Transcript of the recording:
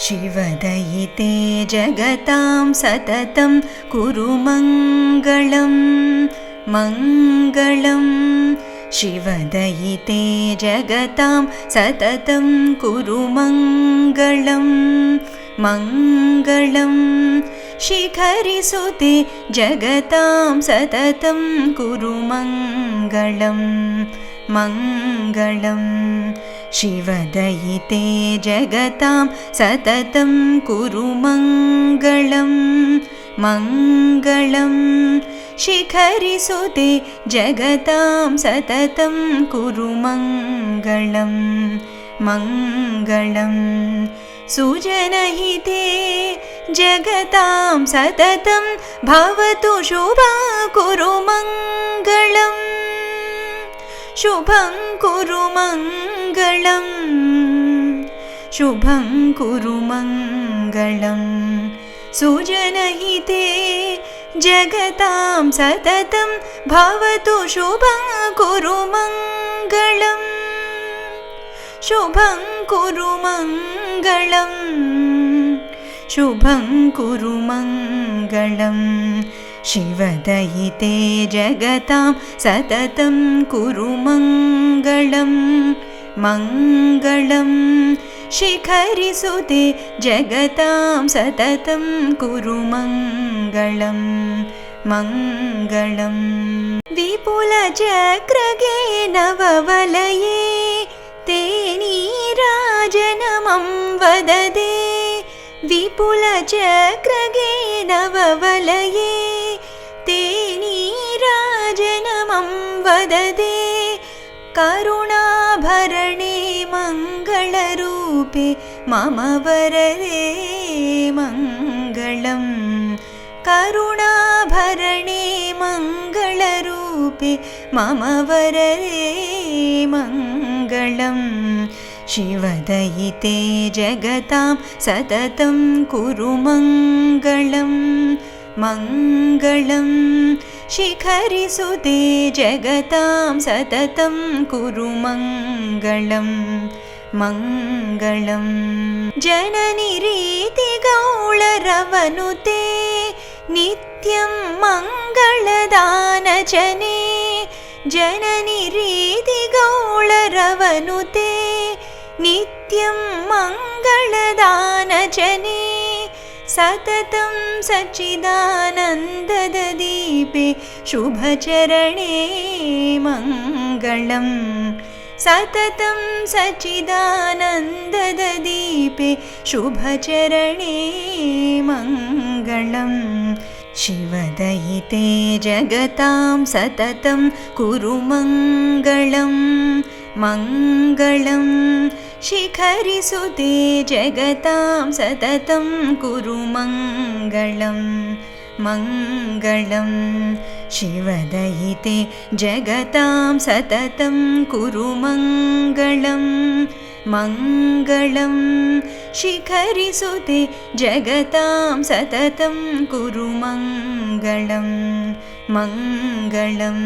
शिवदयिते जगतां सततं कुरु मङ्गलं मङ्गलं। शिवदयिते जगतां सततं कुरु मङ्गलं मङ्गलं। शिखरिसुते जगतां सततं कुरु मङ्गलं मङ्गलं। शिवदयिते जगतां सततं कुरु मङ्गलं मङ्गलं। शिखरिसुते जगतां सततं कुरु मङ्गलं मङ्गलं। सुजनहिते जगतां सततं भवतु शुभं कुरु मङ्गलं शुभं कुरु मङ्गलं शुभं कुरु मङ्गलं। सुजनहिते जगतां सततं भवतु शुभं कुरु मङ्गलं शुभं कुरु मङ्गलं शुभं कुरु मङ्गलं। शिवदयिते जगतां सततं कुरु मङ्गलं मङ्गलं। शिखरिसुते जगतां सततं कुरु मङ्गलं मङ्गलं। विपुलचक्रगे नववलये ते नीराजनमं वदते। विपुलचक्रगे नववलये ते नीराजनमं वदते। करुणाभरणे मङ्गलरूपे मम वरदे मङ्गलं। करुणाभरणे मङ्गलरूपे मम वरदे मङ्गलं। शिवदयिते जगतां सततं कुरु मङ्गलं मङ्गलं। शिखरिसुते जगतां सततं कुरु मङ्गलं मङ्गलं। जननि रीतिगौळरवनुते नित्यं मङ्गलदानचने। जननि रीतिगौळरवनुते नित्यं मङ्गलदानचने। सततं सच्चिदानन्ददीपे शुभचरणे मङ्गलं। सततं सच्चिदानन्ददीपे शुभचरणे मङ्गलं। शिवदयिते जगतां सततं कुरु मङ्गलं मङ्गलं। शिखरिसुते जगतां सततं कुरु मङ्गलं मङ्गलं। शिवदयिते जगतां सततं कुरु मङ्गलं मङ्गलं। शिखरिसुते जगतां सततं कुरु मङ्गलं मङ्गलम्।